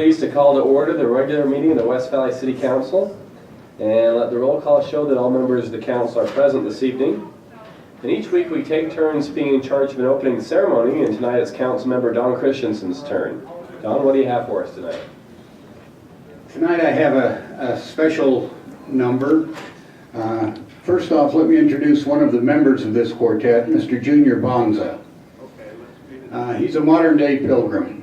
pleased to call to order the regular meeting of the West Valley City Council, and let the roll call show that all members of the council are present this evening. And each week we take turns being in charge of an opening ceremony, and tonight it's Council Member Don Christensen's turn. Don, what do you have for us tonight? Tonight I have a special number. First off, let me introduce one of the members of this quartet, Mr. Junior Bonza. He's a modern-day pilgrim.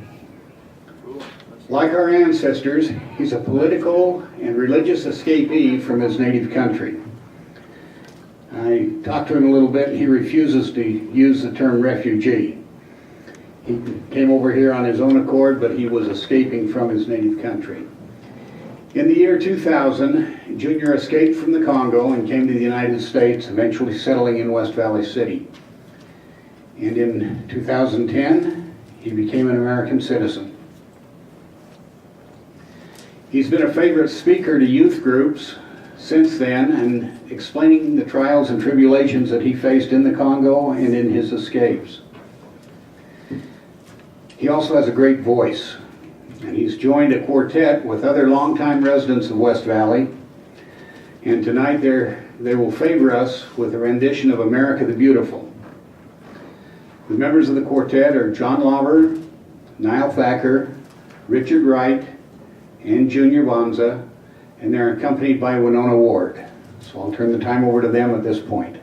Like our ancestors, he's a political and religious escapee from his native country. I talked to him a little bit. He refuses to use the term refugee. He came over here on his own accord, but he was escaping from his native country. In the year 2000, Junior escaped from the Congo and came to the United States, eventually settling in West Valley City. And in 2010, he became an American citizen. He's been a favorite speaker to youth groups since then, and explaining the trials and tribulations that he faced in the Congo and in his escapes. He also has a great voice, and he's joined a quartet with other longtime residents of West Valley, and tonight they will favor us with a rendition of America the Beautiful. The members of the quartet are John Lauber, Niall Thacker, Richard Wright, and Junior Bonza, and they're accompanied by Winona Ward. So I'll turn the time over to them at this point.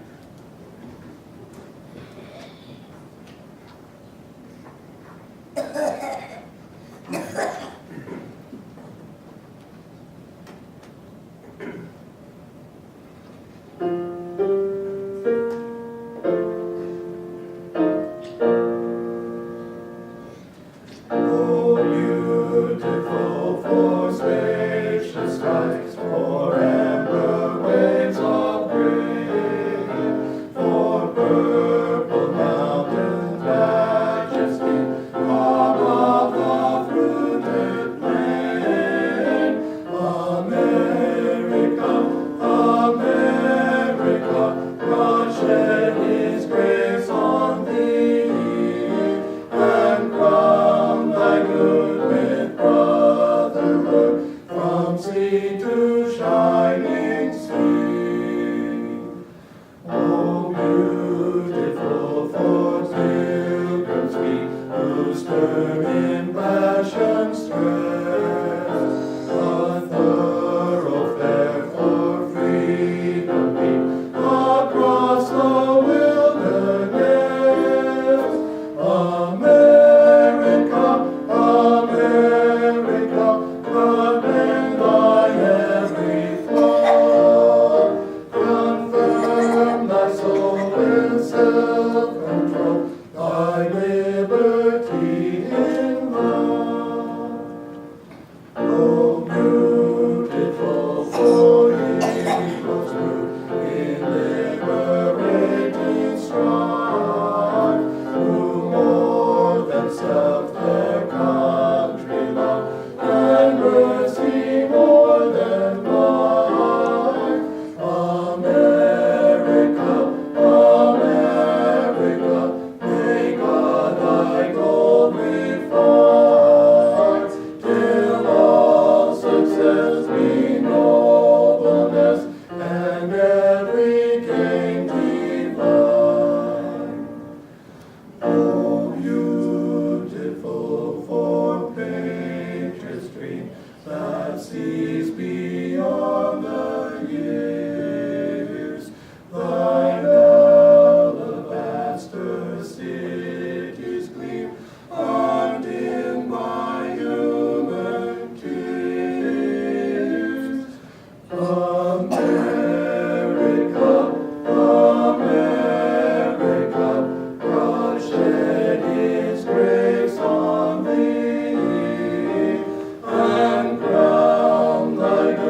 And crown thy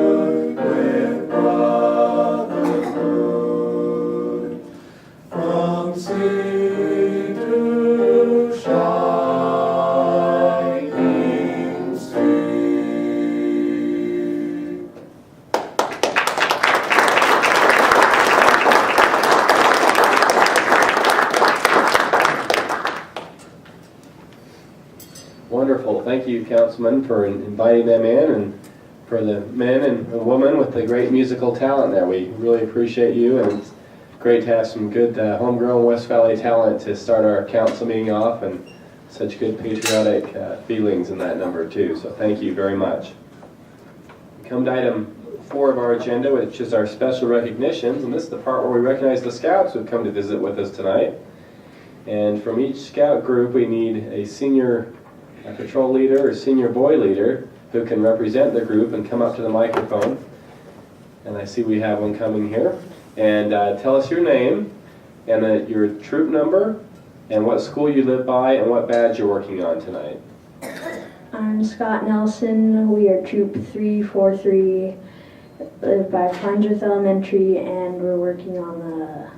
thank you, Councilman, for inviting them in, and for the men and women with the great musical talent there. We really appreciate you, and it's great to have some good homegrown West Valley talent to start our council meeting off, and such good patriotic feelings in that number too. So thank you very much. We come to item 4 of our agenda, which is our special recognitions, and this is the part where we recognize the scouts who've come to visit with us tonight. And from each scout group, we need a senior patrol leader or senior boy leader who can represent the group and come up to the microphone. And I see we have one coming here. And tell us your name and your troop number and what school you live by and what badge you're working on tonight. I'm Scott Nelson. We are Troop 343, live by Farnsworth Elementary, and we're working on the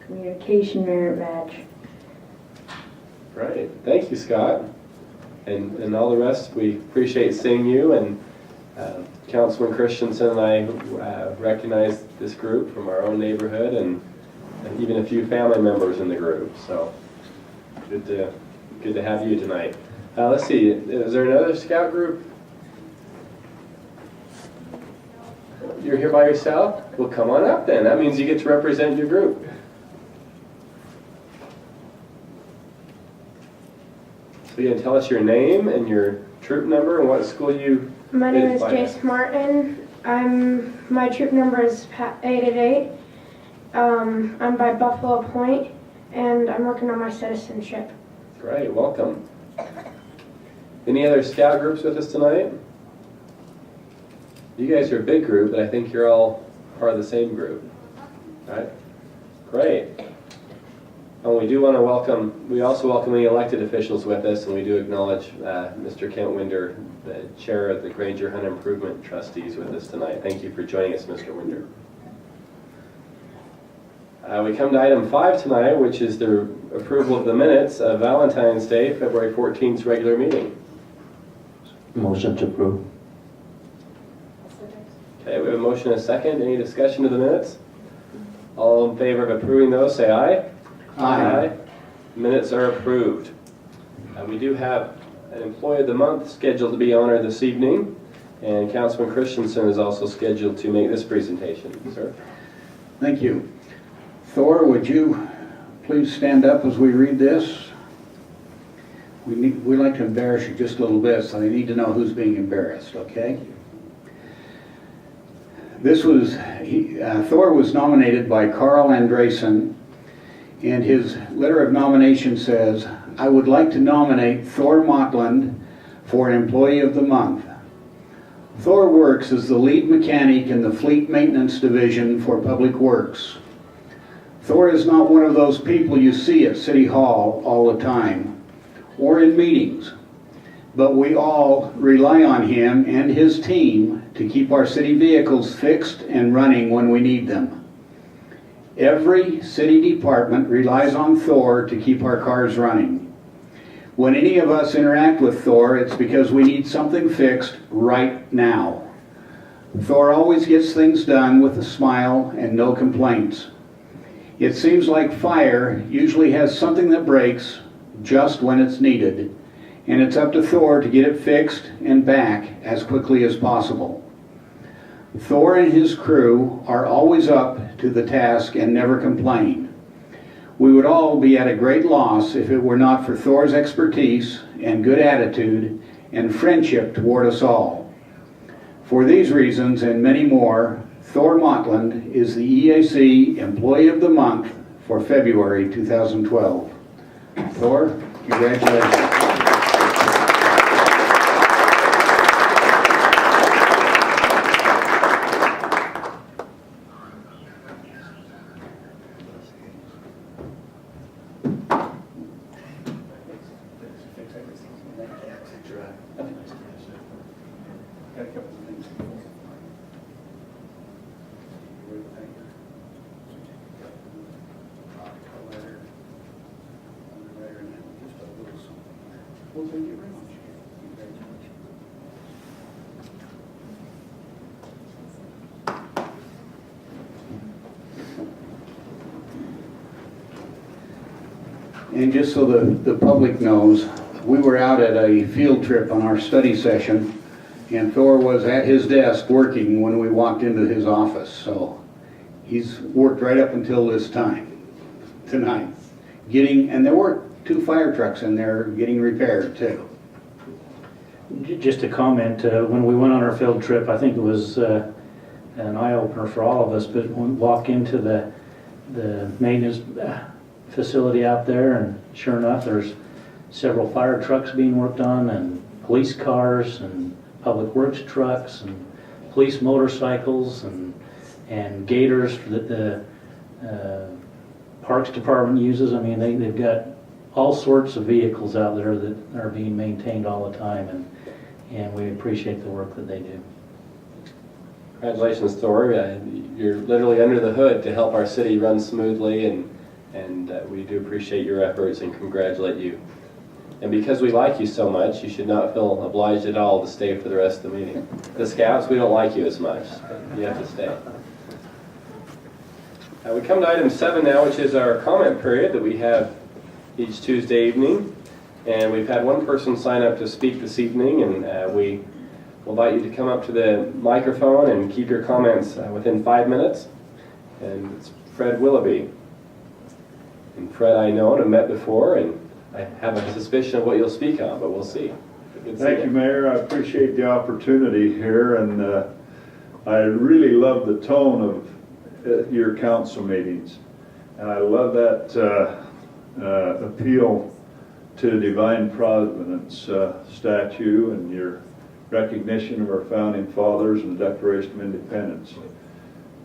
communication merit badge. Right. Thank you, Scott. And all the rest, we appreciate seeing you. And Councilman Christensen and I recognize this group from our own neighborhood and even a few family members in the group. So good to have you tonight. Let's see, is there another scout group? You're here by yourself? Well, come on up then. That means you get to represent your group. So you can tell us your name and your troop number and what school you... My name is Jace Martin. My troop number is 888. I'm by Buffalo Point, and I'm working on my citizenship. Great, welcome. Any other scout groups with us tonight? You guys are a big group, but I think you're all part of the same group. All right? Great. And we do want to we also welcome the elected officials with us, and we do acknowledge Mr. Kent Winder, the chair of the Granger Hunt Improvement Trustees, with us tonight. Thank you for joining us, Mr. Winder. We come to item 5 tonight, which is the approval of the minutes of Valentine's Day, February 14th regular meeting. Motion to approve. Okay, we have a motion and a second. Any discussion of the minutes? All in favor of approving those, say aye. Aye. Minutes are approved. We do have an Employee of the Month scheduled to be honored this evening, and Councilman Christensen is also scheduled to make this presentation. Sir? Thank you. Thor, would you please stand up as we read this? We like to embarrass you just a little bit, so they need to know who's being embarrassed, okay? Thor was nominated by Carl Andresen, and his letter of nomination says, I would like to nominate Thor Motland for an Employee of the Month. Thor works as the lead mechanic in the Fleet Maintenance Division for Public Works. Thor is not one of those people you see at City Hall all the time or in meetings, but we all rely on him and his team to keep our city vehicles fixed and running when we need them. Every city department relies on Thor to keep our cars running. When any of us interact with Thor, it's because we need something fixed right now. Thor always gets things done with a smile and no complaints. It seems like fire usually has something that breaks just when it's needed, and it's up to Thor to get it fixed and back as quickly as possible. Thor and his crew are always up to the task and never complain. We would all be at a great loss if it were not for Thor's expertise and good attitude and friendship toward us all. For these reasons and many more, Thor Motland is the EAC Employee of the Month for February 2012. Thor, congratulations. Well, thank you very much. Congratulations. And just so the public knows, we were out at a field trip on our study session, and Thor was at his desk working when we walked into his office. So he's worked right up until this time, tonight. And there were 2 fire trucks in there getting repaired too. Just a comment, when we went on our field trip, I think it was an eye-opener for all of us, but when we walk into the maintenance facility out there, and sure enough, there's several fire trucks being worked on, and police cars, and public works trucks, and police motorcycles, and gators that the Parks Department uses. I mean, they've got all sorts of vehicles out there that are being maintained all the time, and we appreciate the work that they do. Congratulations, Thor. You're literally under the hood to help our city run smoothly, and we do appreciate your efforts and congratulate you. And because we like you so much, you should not feel obliged at all to stay for the rest of the meeting. The Scouts, we don't like you as much. You have to stay. We come to item 7 now, which is our comment period that we have each Tuesday evening. And we've had one person sign up to speak this evening, and we will invite you to come up to the microphone and keep your comments within 5 minutes. And it's Fred Willoughby. And Fred I know and have met before, and I have a suspicion of what you'll speak on, but we'll see. Thank you, Mayor. I appreciate the opportunity here, and I really love the tone of your council meetings. And I love that appeal to Divine Providence statue and your recognition of our founding fathers and the Declaration of Independence.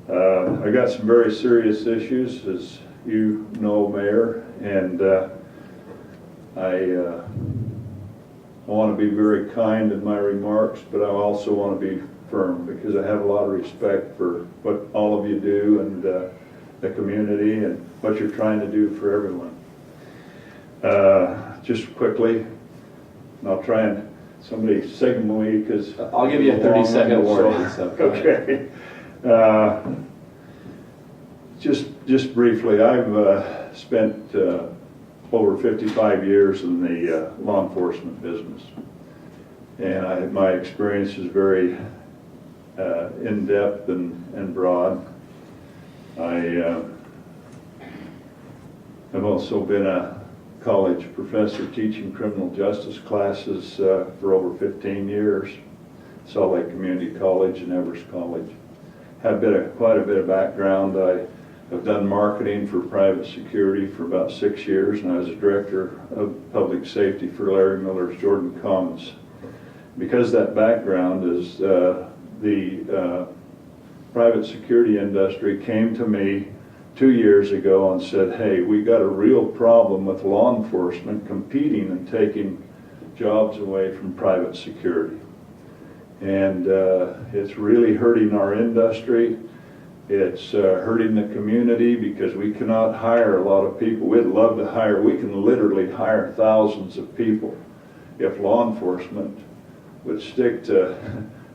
I got some very serious issues, as you know, Mayor, and I want to be very kind in my remarks, but I also want to be firm because I have a lot of respect for what all of you do and the community and what you're trying to do for everyone. Just quickly, and I'll try and somebody signal me because I'll give you a 30-second warning. So okay. Just briefly, I've spent over 55 years in the law enforcement business, and my experience is very in-depth and broad. I have also been a college professor teaching criminal justice classes for over 15 years, Salt Lake Community College and Evers College. Have quite a bit of background. I have done marketing for private security for about 6 years, and I was a director of public safety for Larry Miller's Jordan Commons. Because that background is the private security industry came to me 2 years ago and said, hey, we got a real problem with law enforcement competing and taking jobs away from private security. And it's really hurting our industry. It's hurting the community because we cannot hire a lot of people. We'd love to hire, we can literally hire thousands of people if law enforcement would stick to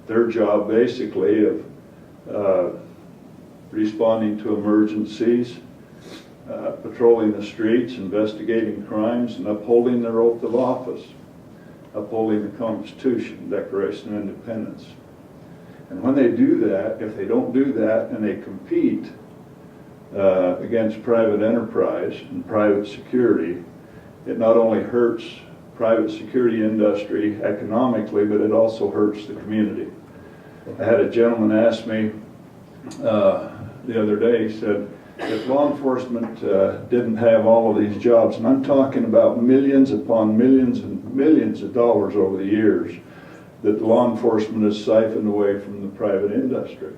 their job basically of responding to emergencies, patrolling the streets, investigating crimes, and upholding their oath of office, upholding the Constitution, Declaration of Independence. And when they do that, if they don't do that and they compete against private enterprise and private security, it not only hurts private security industry economically, but it also hurts the community. I had a gentleman ask me the other day, he said, if law enforcement didn't have all of these jobs, and I'm talking about millions upon millions and millions of dollars over the years, that law enforcement has siphoned away from the private industry.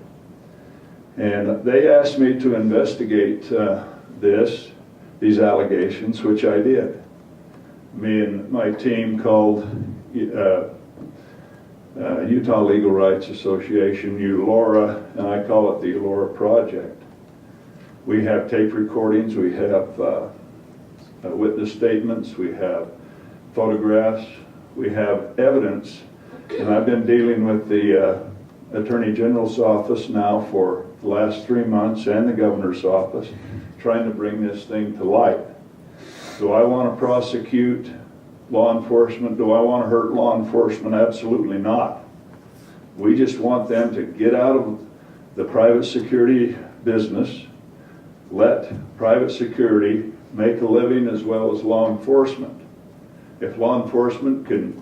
And they asked me to investigate these allegations, which I did. Me and my team called Utah Legal Rights Association, ULORA, and I call it the ULORA Project. We have tape recordings, we have witness statements, we have photographs, we have evidence, and I've been dealing with the Attorney General's office now for the last 3 months and the Governor's office, trying to bring this thing to light. Do I want to prosecute law enforcement? Do I want to hurt law enforcement? Absolutely not. We just want them to get out of the private security business, let private security make a living as well as law enforcement. If law enforcement can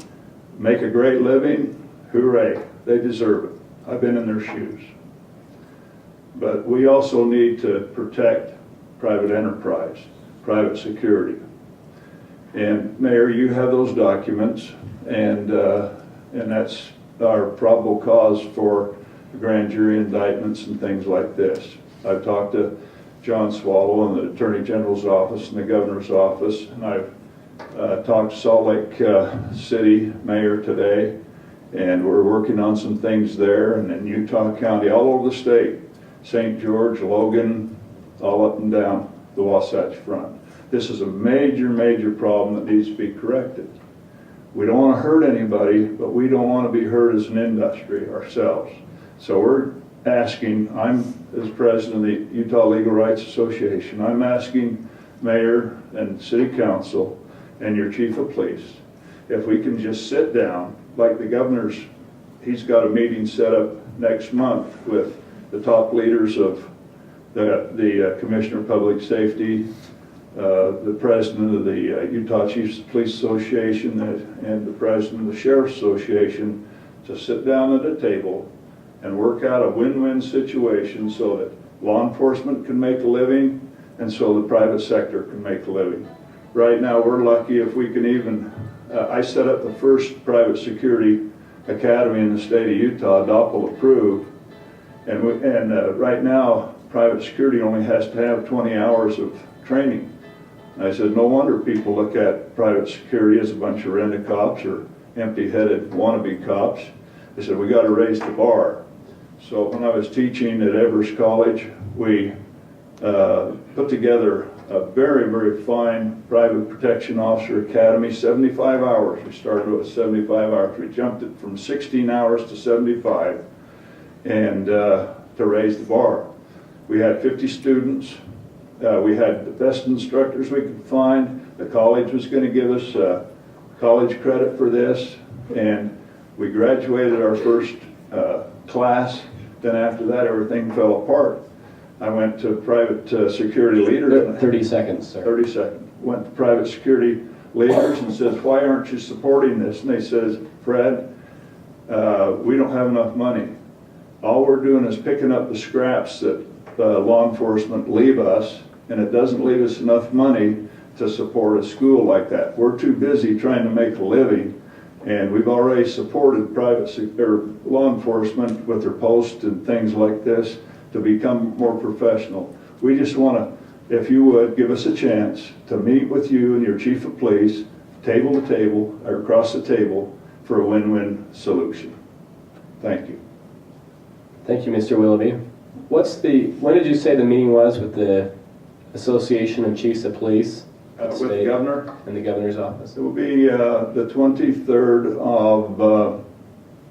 make a great living, hooray, they deserve it. I've been in their shoes. But we also need to protect private enterprise, private security. And Mayor, you have those documents, and that's our probable cause for grand jury indictments and things like this. I've talked to John Swallow in the Attorney General's office and the Governor's office, and I've talked to Salt Lake City Mayor today, and we're working on some things there, and in Utah County, all over the state, St. George, Logan, all up and down the Wasatch Front. This is a major, major problem that needs to be corrected. We don't want to hurt anybody, but we don't want to be hurt as an industry ourselves. So we're asking, I'm as president of the Utah Legal Rights Association, I'm asking Mayor and City Council and your Chief of Police, if we can just sit down, like the Governor's, he's got a meeting set up next month with the top leaders of the Commissioner of Public Safety, the President of the Utah Chiefs of Police Association, and the President of the Sheriff's Association, to sit down at a table and work out a win-win situation so that law enforcement can make a living and so the private sector can make a living. Right now, we're lucky if we can even, I set up the first private security academy in the state of Utah, DOPL approved, and right now, private security only has to have 20 hours of training. And I said, no wonder people look at private security as a bunch of rent-a-cops or empty-headed wannabe cops. They said, we got to raise the bar. So when I was teaching at Evers College, we put together a very, very fine private protection officer academy, 75 hours. We started with 75 hours. We jumped it from 16 hours to 75, and to raise the bar. We had 50 students. We had the best instructors we could find. The college was going to give us college credit for this, and we graduated our first class. Then after that, everything fell apart. I went to private security leaders. 30 seconds, sir. 30 seconds. Went to private security leaders and says, why aren't you supporting this? And they says, Fred, we don't have enough money. All we're doing is picking up the scraps that law enforcement leave us, and it doesn't leave us enough money to support a school like that. We're too busy trying to make a living, and we've already supported law enforcement with their posts and things like this to become more professional. We just want to, if you would, give us a chance to meet with you and your Chief of Police, table to table, or across the table, for a win-win solution. Thank you. Thank you, Mr. Willoughby. When did you say the meeting was with the Association of Chiefs of Police? With the Governor? In the Governor's office? It will be the 23rd of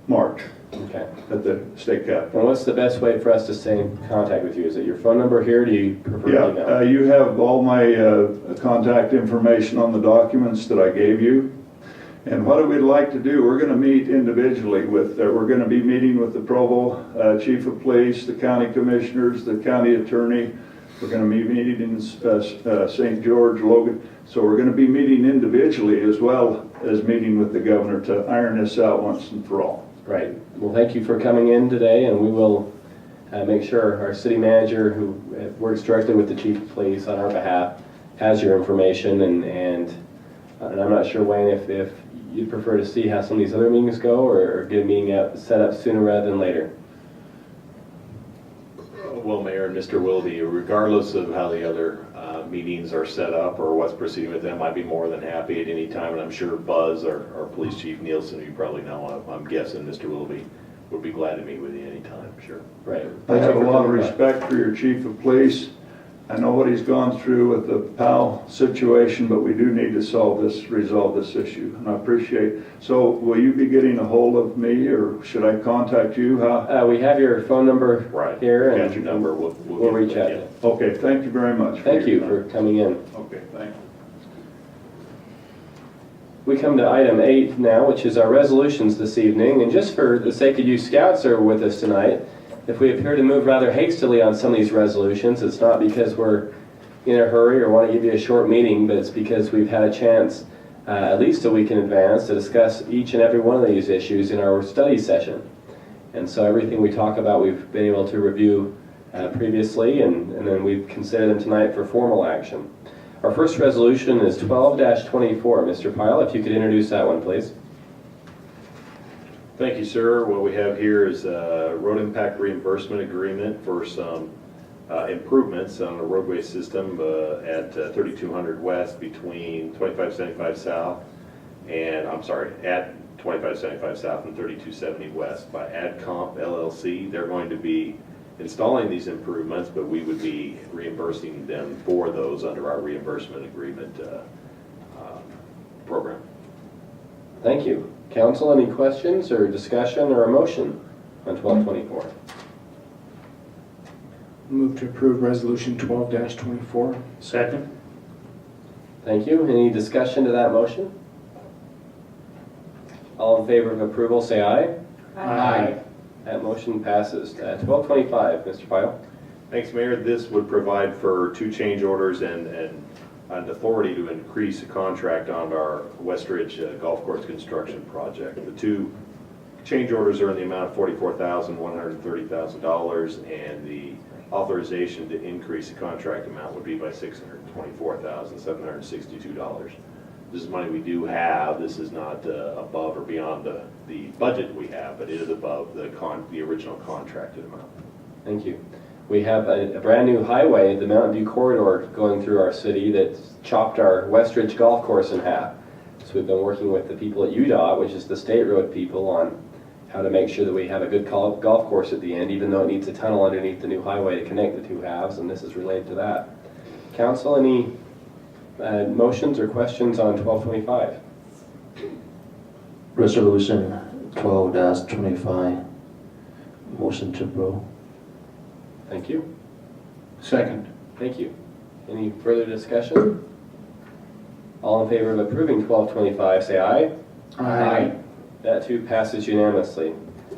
March Okay. at the state capitol. And what's the best way for us to stay in contact with you? Is it your phone number here? Do you prefer email? Yeah, you have all my contact information on the documents that I gave you. And what we'd like to do, we're going to meet individually with, we're going to be meeting with the Provo Chief of Police, the county commissioners, the county attorney. We're going to be meeting in St. George, Logan. So we're going to be meeting individually as well as meeting with the governor to iron this out once and for all. Right. Well, thank you for coming in today, and we will make sure our city manager, who works directly with the Chief of Police on our behalf, has your information. And I'm not sure, Wayne, if you'd prefer to see how some of these other meetings go, or get a meeting set up sooner rather than later. Well, Mayor and Mr. Willoughby, regardless of how the other meetings are set up or what's proceeding with them, I'd be more than happy at any time, and I'm sure Buzz, our Police Chief Nielsen, who you probably know, I'm guessing Mr. Willoughby would be glad to meet with you anytime, sure. Right. I have a lot of respect for your Chief of Police. I know what he's gone through with the PAL situation, but we do need to resolve this issue, and I appreciate. So will you be getting a hold of me, or should I contact you? We have your phone number here, Got and your number. We'll reach out. Okay, thank you very much. Thank you for coming in. Okay, thank you. We come to item 8 now, which is our resolutions this evening. And just for the sake of you scouts who are with us tonight, if we appear to move rather hastily on some of these resolutions, it's not because we're in a hurry or want to give you a short meeting, but it's because we've had a chance, at least a week in advance, to discuss each and every one of these issues in our study session. And so everything we talk about, we've been able to review previously, and then we've considered them tonight for formal action. Our first resolution is 12-24. Mr. Pyle, if you could introduce that one, please. Thank you, sir. What we have here is a road impact reimbursement agreement for some improvements on the roadway system at 3200 West between 2575 South and, at 2575 South and 3270 West by AdComp LLC. They're going to be installing these improvements, but we would be reimbursing them for those under our reimbursement agreement program. Thank you. Council, any questions or discussion or a motion on 1224? Move to approve resolution 12-24. Second? Thank you. Any discussion to that motion? All in favor of approval, say aye. Aye. That motion passes. 1225, Mr. Pyle. Thanks, Mayor. This would provide for 2 change orders and an authority to increase the contract on our Westridge Golf Course construction project. The 2 change orders are in the amount of $44,130,000, and the authorization to increase the contract amount would be by $624,762. This is money we do have. This is not above or beyond the budget we have, but it is above the original contracted amount. Thank you. We have a brand new highway, the Mountain View Corridor, going through our city that's chopped our Westridge Golf Course in half. So we've been working with the people at UDOT, which is the state road people, on how to make sure that we have a good golf course at the end, even though it needs a tunnel underneath the new highway to connect the 2 halves, and this is related to that. Council, any motions or questions on 1225? Resolution 12-25. Motion to approve. Thank you. Second. Thank you. Any further discussion? All in favor of approving 1225, say aye. Aye. That too passes unanimously.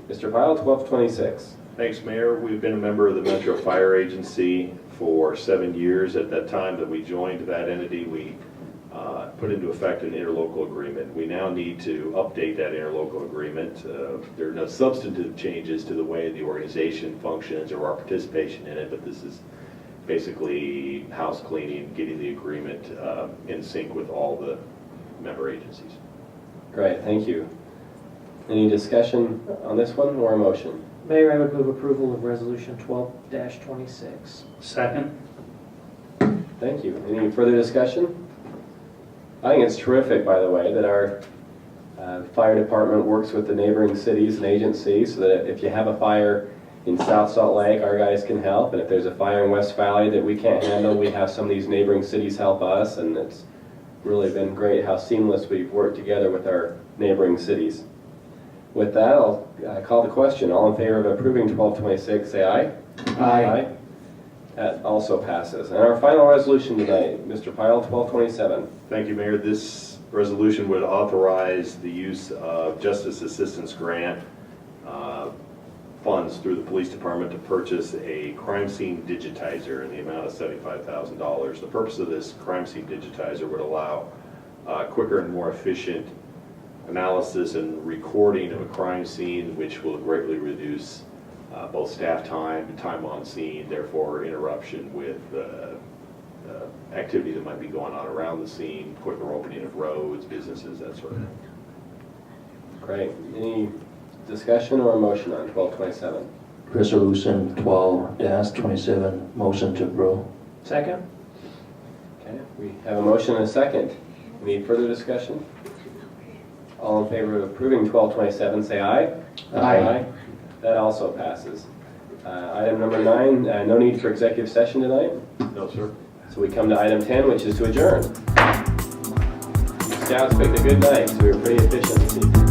Mr. Pyle, 1226. Thanks, Mayor. We've been a member of the Metro Fire Agency for 7 years. At that time that we joined that entity, we put into effect an interlocal agreement. We now need to update that interlocal agreement. There are no substantive changes to the way the organization functions or our participation in it, but this is basically house cleaning, getting the agreement in sync with all the member agencies. Great, thank you. Any discussion on this one or a motion? Mayor, I would move approval of resolution 12-26. Second? Thank you. Any further discussion? I think it's terrific, by the way, that our fire department works with the neighboring cities and agencies so that if you have a fire in South Salt Lake, our guys can help. And if there's a fire in West Valley that we can't handle, we have some of these neighboring cities help us. And it's really been great how seamless we've worked together with our neighboring cities. With that, I'll call the question. All in favor of approving 1226, say aye. Aye. That also passes. And our final resolution tonight, Mr. Pyle, 1227. Thank you, Mayor. This resolution would authorize the use of Justice Assistance Grant funds through the police department to purchase a crime scene digitizer in the amount of $75,000. The purpose of this crime scene digitizer would allow quicker and more efficient analysis and recording of a crime scene, which will greatly reduce both staff time and time on scene, therefore interruption with activity that might be going on around the scene, quicker opening of roads, businesses, that sort of thing. Great. Any discussion or a motion on 1227? Resolution 12-27. Motion to approve. Second? Okay, we have a motion and a second. Any further discussion? All in favor of approving 1227, say aye. Aye. That also passes. Item number 9, no need for executive session tonight. No, sir. So we come to item 10, which is to adjourn. Scouts picked a good night, so we were pretty efficient this evening.